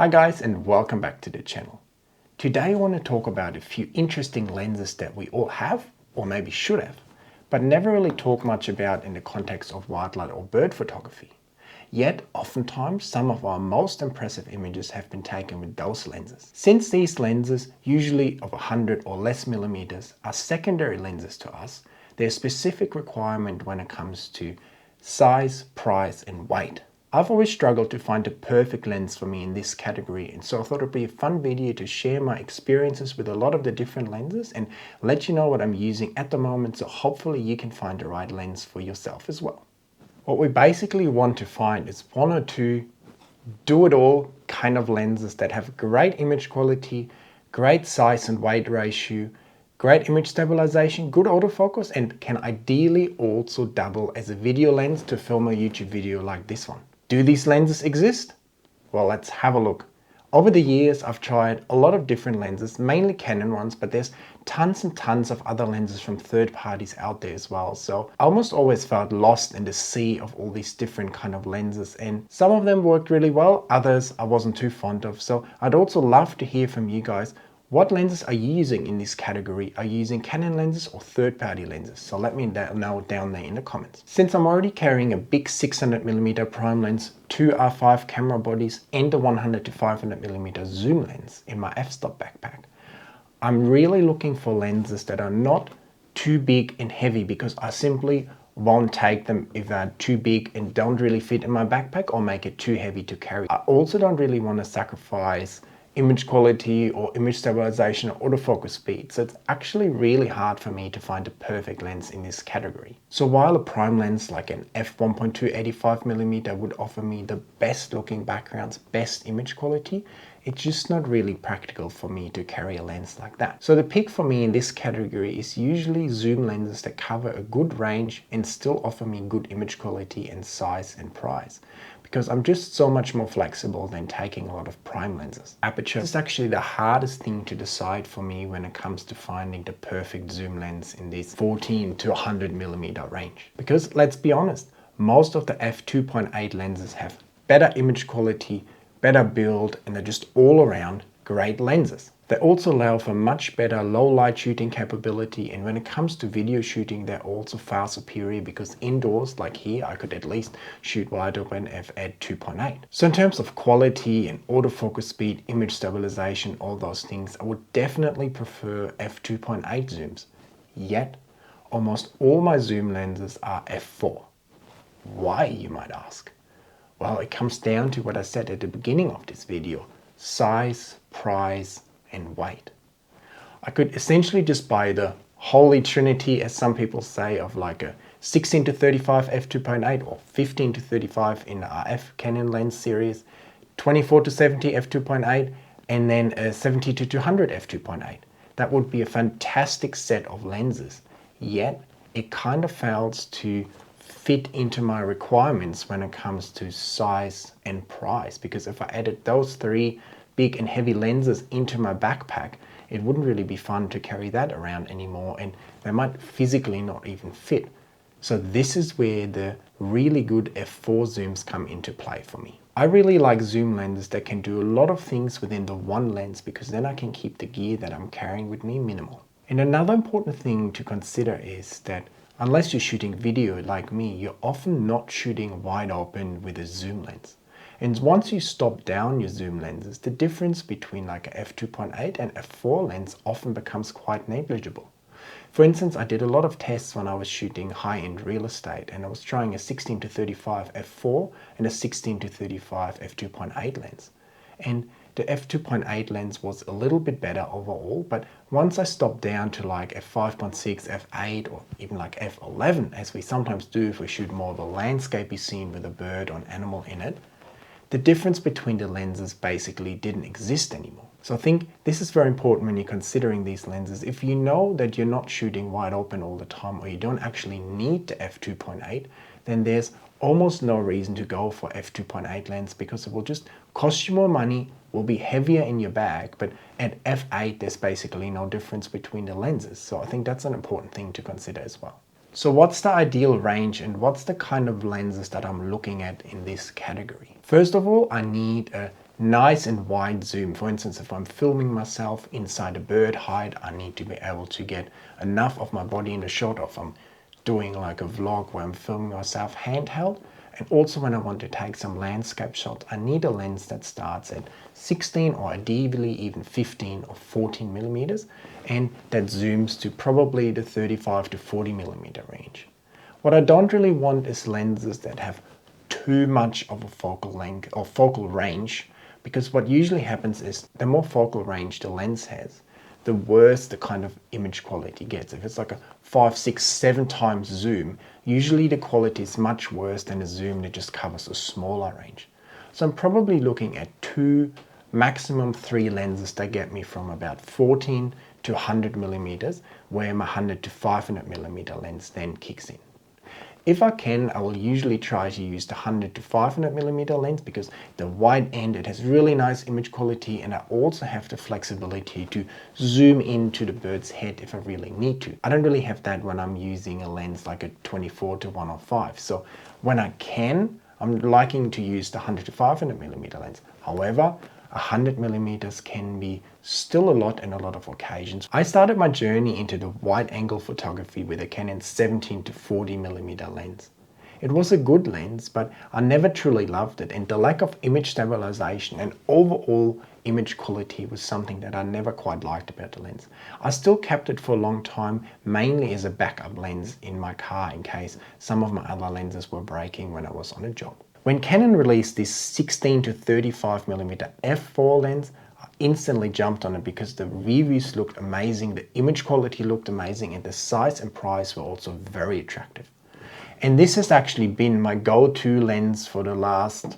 Hi guys, and welcome back to the channel. Today I want to talk about a few interesting lenses that we all have, or maybe should have, but never really talk much about in the context of wildlife or bird photography. Yet, oftentimes, some of our most impressive images have been taken with those lenses. Since these lenses, usually of 100 or less millimeters, are secondary lenses to us, there's specific requirement when it comes to size, price, and weight. I've always struggled to find a perfect lens for me in this category, and so I thought it'd be a fun video to share my experiences with a lot of the different lenses and let you know what I'm using at the moment, so hopefully you can find the right lens for yourself as well. What we basically want to find is one or two do-it-all kind of lenses that have great image quality, great size and weight ratio, great image stabilization, good autofocus, and can ideally also double as a video lens to film a YouTube video like this one. Do these lenses exist? Well, let's have a look. Over the years, I've tried a lot of different lenses, mainly Canon ones, but there's tons and tons of other lenses from third parties out there as well. So I almost always felt lost in the sea of all these different kind of lenses, and some of them worked really well, others I wasn't too fond of. So I'd also love to hear from you guys. What lenses are you using in this category? Are you using Canon lenses or third-party lenses? So let me know down there in the comments. Since I'm already carrying a big 600mm prime lens, two R5 camera bodies, and a 100 to 500mm zoom lens in my f-stop backpack, I'm really looking for lenses that are not too big and heavy, because I simply won't take them if they're too big and don't really fit in my backpack or make it too heavy to carry. I also don't really want to sacrifice image quality or image stabilization or autofocus speed. So it's actually really hard for me to find a perfect lens in this category. So while a prime lens like an f1.2 85mm would offer me the best looking backgrounds, best image quality, it's just not really practical for me to carry a lens like that. So the pick for me in this category is usually zoom lenses that cover a good range and still offer me good image quality and size and price, because I'm just so much more flexible than taking a lot of prime lenses. Aperture is actually the hardest thing to decide for me when it comes to finding the perfect zoom lens in this 14 to 100mm range. Because let's be honest, most of the f2.8 lenses have better image quality, better build, and they're just all around great lenses. They also allow for much better low light shooting capability, and when it comes to video shooting, they're also far superior, because indoors, like here, I could at least shoot wide open at 2.8. So in terms of quality and autofocus speed, image stabilization, all those things, I would definitely prefer f2.8 zooms. Yet, almost all my zoom lenses are f4. Why, you might ask? Well, it comes down to what I said at the beginning of this video: size, price, and weight. I could essentially just buy the holy trinity, as some people say, of like a 16 to 35 f2.8 or 15 to 35 in the RF Canon lens series, 24 to 70 f2.8, and then a 70 to 200 f2.8. That would be a fantastic set of lenses. Yet it kind of fails to fit into my requirements when it comes to size and price, because if I added those three big and heavy lenses into my backpack, it wouldn't really be fun to carry that around anymore, and they might physically not even fit. So this is where the really good f4 zooms come into play for me. I really like zoom lenses that can do a lot of things within the one lens, because then I can keep the gear that I'm carrying with me minimal. And another important thing to consider is that unless you're shooting video like me, you're often not shooting wide open with a zoom lens. And once you stop down your zoom lenses, the difference between like a f2.8 and f4 lens often becomes quite negligible. For instance, I did a lot of tests when I was shooting high-end real estate, and I was trying a 16 to 35 f4 and a 16 to 35 f2.8 lens. And the f2.8 lens was a little bit better overall, but once I stopped down to like f5.6, f8, or even like f11, as we sometimes do if we shoot more of a landscapey scene with a bird or an animal in it, the difference between the lenses basically didn't exist anymore. So I think this is very important when you're considering these lenses. If you know that you're not shooting wide open all the time, or you don't actually need the f2.8, then there's almost no reason to go for f2.8 lens, because it will just cost you more money, will be heavier in your bag, but at f8 there's basically no difference between the lenses. So I think that's an important thing to consider as well. So what's the ideal range, and what's the kind of lenses that I'm looking at in this category? First of all, I need a nice and wide zoom. For instance, if I'm filming myself inside a bird hide, I need to be able to get enough of my body in the shot. If I'm doing like a vlog where I'm filming myself handheld, and also when I want to take some landscape shots, I need a lens that starts at 16 or ideally even 15 or 14 millimeters, and that zooms to probably the 35 to 40 millimeter range. What I don't really want is lenses that have too much of a focal length or focal range, because what usually happens is the more focal range the lens has, the worse the kind of image quality gets. If it's like a 5, 6, 7 times zoom, usually the quality is much worse than a zoom that just covers a smaller range. So I'm probably looking at 2, maximum 3 lenses that get me from about 14 to 100 millimeters, where my 100 to 500 millimeter lens then kicks in. If I can, I will usually try to use the 100 to 500 millimeter lens, because the wide end, it has really nice image quality, and I also have the flexibility to zoom into the bird's head if I really need to. I don't really have that when I'm using a lens like a 24 to 105. So when I can, I'm liking to use the 100 to 500 millimeter lens. However, 100 millimeters can be still a lot in a lot of occasions. I started my journey into the wide angle photography with a Canon 17 to 40 millimeter lens. It was a good lens, but I never truly loved it, and the lack of image stabilization and overall image quality was something that I never quite liked about the lens. I still kept it for a long time, mainly as a backup lens in my car in case some of my other lenses were breaking when I was on a job. When Canon released this 16 to 35 millimeter f4 lens, I instantly jumped on it because the reviews looked amazing, the image quality looked amazing, and the size and price were also very attractive. And this has actually been my go-to lens for the last,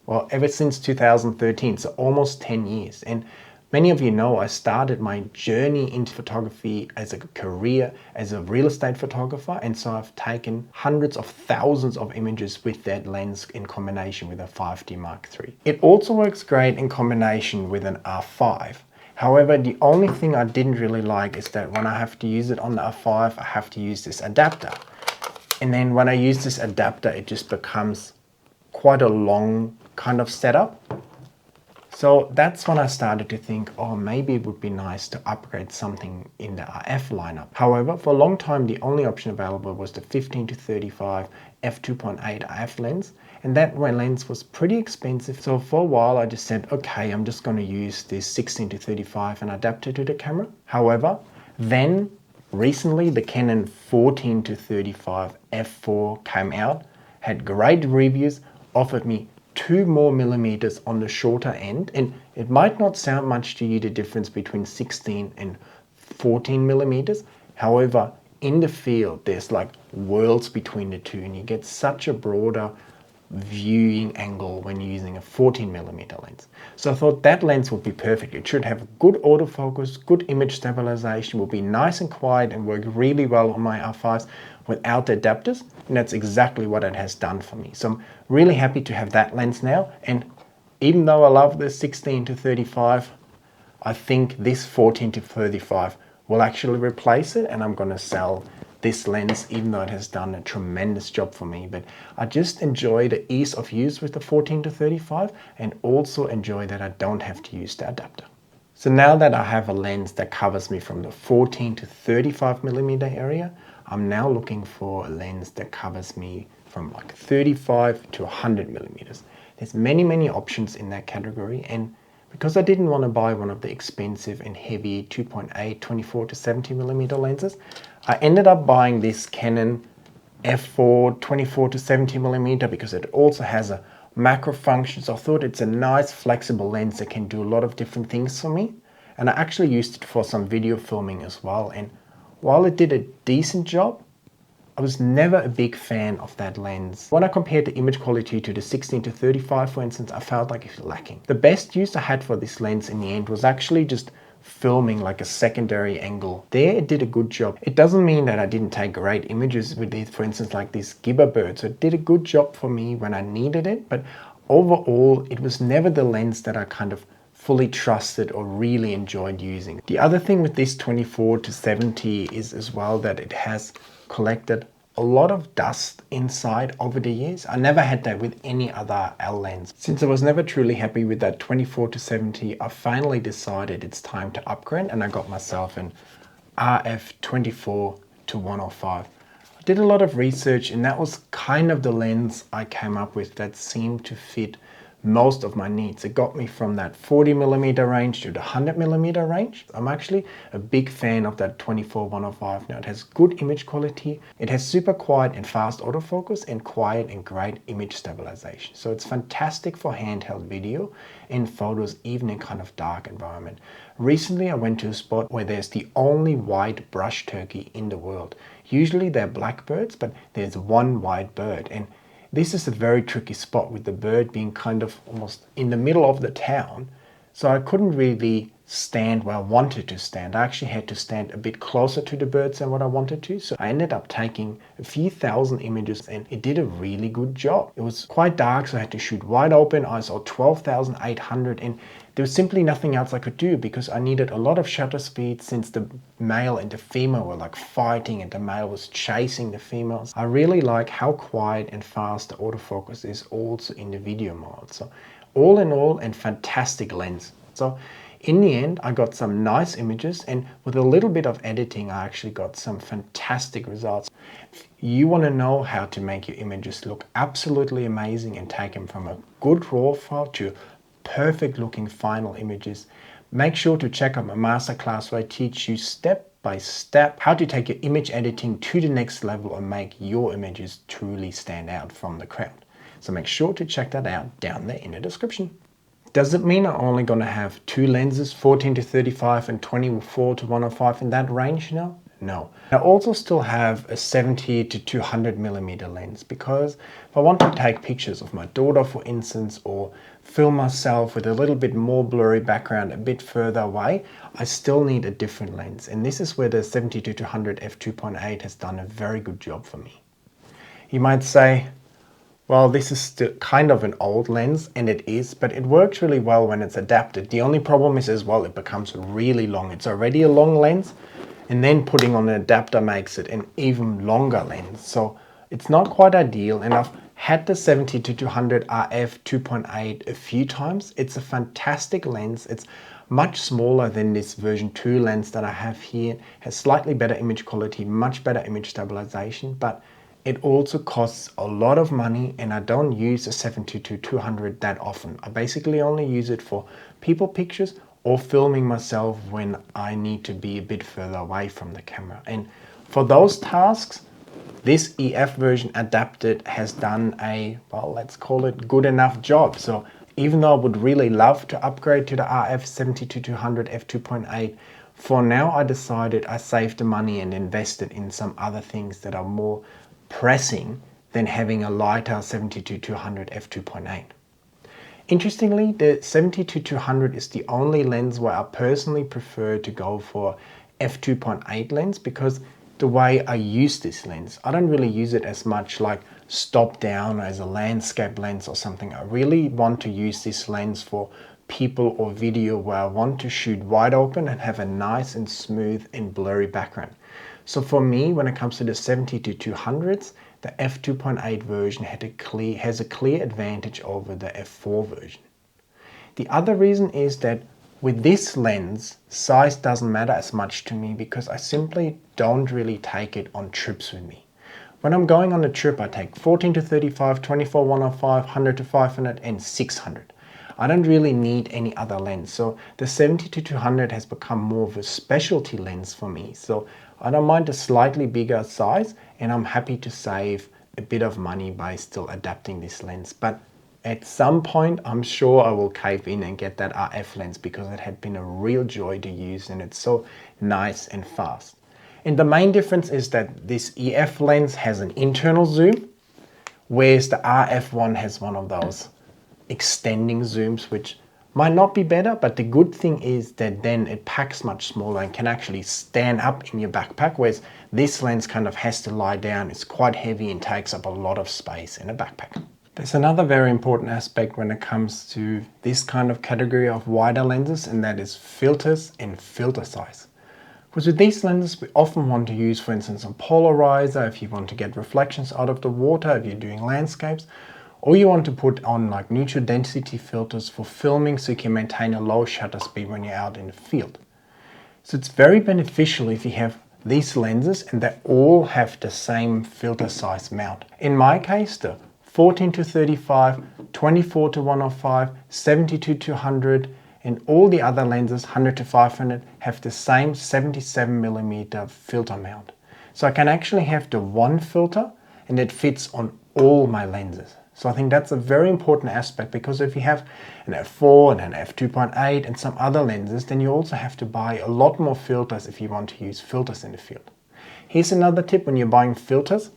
well, ever since 2013, so almost 10 years. And many of you know I started my journey into photography as a career as a real estate photographer, and so I've taken hundreds of thousands of images with that lens in combination with a 5D Mark III. It also works great in combination with an R5. However, the only thing I didn't really like is that when I have to use it on the R5, I have to use this adapter. And then when I use this adapter, it just becomes quite a long kind of setup. So that's when I started to think, oh, maybe it would be nice to upgrade something in the RF lineup. However, for a long time, the only option available was the 15 to 35 f2.8 RF lens. And that lens was pretty expensive. So for a while, I just said, okay, I'm just going to use this 16 to 35 and adapt it to the camera. However, then recently the Canon 14 to 35 f4 came out, had great reviews, offered me 2 more millimeters on the shorter end, and it might not sound much to you, the difference between 16 and 14 millimeters. However, in the field, there's like worlds between the two, and you get such a broader viewing angle when using a 14 millimeter lens. So I thought that lens would be perfect. It should have good autofocus, good image stabilization, will be nice and quiet and work really well on my R5s without the adapters, and that's exactly what it has done for me. So I'm really happy to have that lens now, and even though I love the 16 to 35, I think this 14 to 35 will actually replace it, and I'm going to sell this lens even though it has done a tremendous job for me. But I just enjoy the ease of use with the 14 to 35 and also enjoy that I don't have to use the adapter. So now that I have a lens that covers me from the 14 to 35 millimeter area, I'm now looking for a lens that covers me from like 35 to 100 millimeters. There's many options in that category, and because I didn't want to buy one of the expensive and heavy 2.8 24 to 70 millimeter lenses, I ended up buying this Canon f4 24 to 70 millimeter because it also has a macro function. So I thought it's a nice flexible lens that can do a lot of different things for me. And I actually used it for some video filming as well. And while it did a decent job, I was never a big fan of that lens. When I compared the image quality to the 16 to 35, for instance, I felt like it was lacking. The best use I had for this lens in the end was actually just filming like a secondary angle. There it did a good job. It doesn't mean that I didn't take great images with it, for instance, like this gibber bird. So it did a good job for me when I needed it, but overall, it was never the lens that I kind of fully trusted or really enjoyed using. The other thing with this 24 to 70 is as well that it has collected a lot of dust inside over the years. I never had that with any other L lens. Since I was never truly happy with that 24-70, I finally decided it's time to upgrade, and I got myself an RF 24-105. I did a lot of research, and that was kind of the lens I came up with that seemed to fit most of my needs. It got me from that 40mm range to the 100mm range. I'm actually a big fan of that 24-105 now. It has good image quality, it has super quiet and fast autofocus, and quiet and great image stabilization. So it's fantastic for handheld video and photos, even in kind of dark environment. Recently I went to a spot where there's the only white brush turkey in the world. Usually they're blackbirds, but there's one white bird, and this is a very tricky spot with the bird being kind of almost in the middle of the town. So I couldn't really stand where I wanted to stand. I actually had to stand a bit closer to the birds than what I wanted to. So I ended up taking a few thousand images, and it did a really good job. It was quite dark, so I had to shoot wide open, ISO 12,800, and there was simply nothing else I could do because I needed a lot of shutter speed since the male and the female were like fighting and the male was chasing the females. I really like how quiet and fast the autofocus is also in the video mode. So all in all, a fantastic lens. So in the end, I got some nice images, and with a little bit of editing, I actually got some fantastic results. If you want to know how to make your images look absolutely amazing and take them from a good RAW file to perfect looking final images, make sure to check out my masterclass where I teach you step by step how to take your image editing to the next level and make your images truly stand out from the crowd. So make sure to check that out down there in the description. Does it mean I'm only going to have two lenses, 14-35 and 24-105 in that range now? No. I also still have a 70-200mm lens because if I want to take pictures of my daughter, for instance, or film myself with a little bit more blurry background a bit further away, I still need a different lens. And this is where the 70-200 f2.8 has done a very good job for me. You might say, well, this is still kind of an old lens, and it is, but it works really well when it's adapted. The only problem is as well, it becomes really long. It's already a long lens, and then putting on an adapter makes it an even longer lens. So it's not quite ideal, and I've had the 70-200 RF 2.8 a few times. It's a fantastic lens. It's much smaller than this version 2 lens that I have here. It has slightly better image quality, much better image stabilization, but it also costs a lot of money, and I don't use a 70-200 that often. I basically only use it for people pictures or filming myself when I need to be a bit further away from the camera. And for those tasks, this EF version adapted has done a, well, let's call it good enough job. So even though I would really love to upgrade to the RF 70-200 f2.8, for now I decided I saved the money and invested in some other things that are more pressing than having a lighter 70-200 f2.8. Interestingly, the 70-200 is the only lens where I personally prefer to go for f2.8 lens because the way I use this lens, I don't really use it as much like stop down as a landscape lens or something. I really want to use this lens for people or video where I want to shoot wide open and have a nice and smooth and blurry background. So for me, when it comes to the 70-200s, the f2.8 version has a clear advantage over the f4 version. The other reason is that with this lens, size doesn't matter as much to me because I simply don't really take it on trips with me. When I'm going on a trip, I take 14-35, 24-105, 100-500 and 600. I don't really need any other lens. So the 70-200 has become more of a specialty lens for me. So I don't mind a slightly bigger size, and I'm happy to save a bit of money by still adapting this lens. But at some point, I'm sure I will cave in and get that RF lens because it had been a real joy to use and it's so nice and fast. And the main difference is that this EF lens has an internal zoom, whereas the RF one has one of those extending zooms, which might not be better, but the good thing is that then it packs much smaller and can actually stand up in your backpack, whereas this lens kind of has to lie down. It's quite heavy and takes up a lot of space in a backpack. There's another very important aspect when it comes to this kind of category of wider lenses, and that is filters and filter size. Because with these lenses, we often want to use, for instance, a polarizer if you want to get reflections out of the water, if you're doing landscapes, or you want to put on like neutral density filters for filming so you can maintain a low shutter speed when you're out in the field. So it's very beneficial if you have these lenses and they all have the same filter size mount. In my case, the 14 to 35, 24 to 105, 72 to 100, and all the other lenses, 100 to 500, have the same 77mm filter mount. So I can actually have the one filter and it fits on all my lenses. So I think that's a very important aspect, because if you have an f4 and an f2.8 and some other lenses, then you also have to buy a lot more filters if you want to use filters in the field. Here's another tip: when you're buying filters,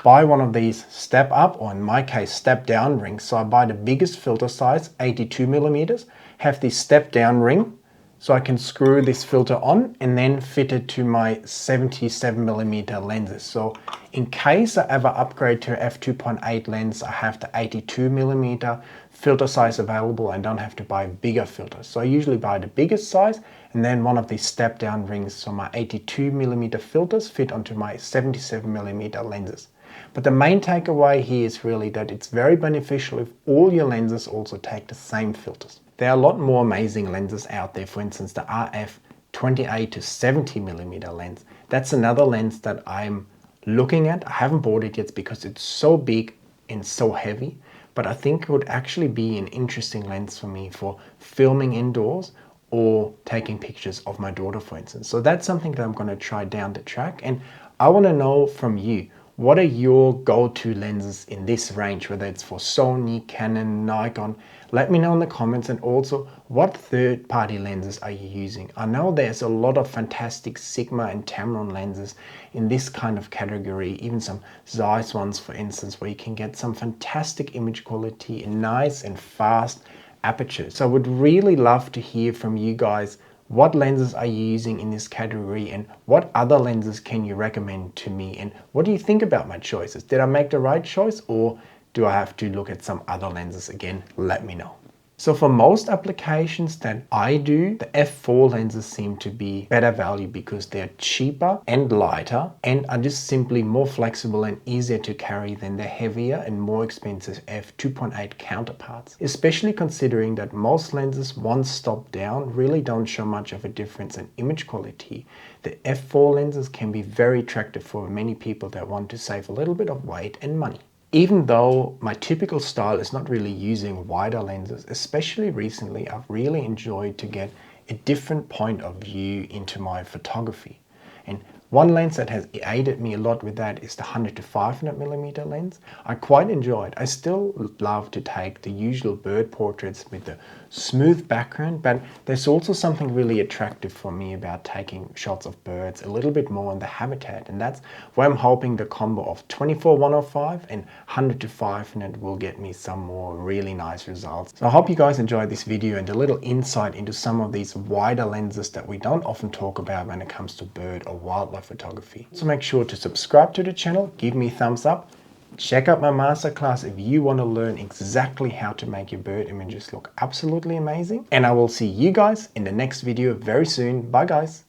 buy one of these step up, or in my case step down rings. So I buy the biggest filter size, 82mm, have this step down ring so I can screw this filter on and then fit it to my 77mm lenses. So in case I ever upgrade to f2.8 lens, I have the 82mm filter size available and don't have to buy bigger filters. So I usually buy the biggest size and then one of these step down rings so my 82mm filters fit onto my 77mm lenses. But the main takeaway here is really that it's very beneficial if all your lenses also take the same filters. There are a lot more amazing lenses out there. For instance, the RF 28 to 70mm lens. That's another lens that I'm looking at. I haven't bought it yet because it's so big and so heavy, but I think it would actually be an interesting lens for me for filming indoors or taking pictures of my daughter, for instance. So that's something that I'm going to try down the track, and I want to know from you, what are your go-to lenses in this range, whether it's for Sony, Canon, Nikon? Let me know in the comments. And also, what third-party lenses are you using? I know there's a lot of fantastic Sigma and Tamron lenses in this kind of category, even some Zeiss ones, for instance, where you can get some fantastic image quality and nice and fast apertures. So I would really love to hear from you guys. What lenses are you using in this category, and what other lenses can you recommend to me, and what do you think about my choices? Did I make the right choice, or do I have to look at some other lenses again? Let me know. So for most applications that I do, the f4 lenses seem to be better value because they're cheaper and lighter and are just simply more flexible and easier to carry than the heavier and more expensive f2.8 counterparts. Especially considering that most lenses, once stopped down, really don't show much of a difference in image quality. The f4 lenses can be very attractive for many people that want to save a little bit of weight and money. Even though my typical style is not really using wider lenses, especially recently, I've really enjoyed to get a different point of view into my photography. And one lens that has aided me a lot with that is the 100 to 500mm lens. I quite enjoy it. I still love to take the usual bird portraits with the smooth background, but there's also something really attractive for me about taking shots of birds a little bit more in the habitat, and that's where I'm hoping the combo of 24-105 and 100 to 500 will get me some more really nice results. So I hope you guys enjoyed this video and a little insight into some of these wider lenses that we don't often talk about when it comes to bird or wildlife photography. So make sure to subscribe to the channel, give me a thumbs up, check out my masterclass if you want to learn exactly how to make your bird images look absolutely amazing. And I will see you guys in the next video very soon. Bye guys.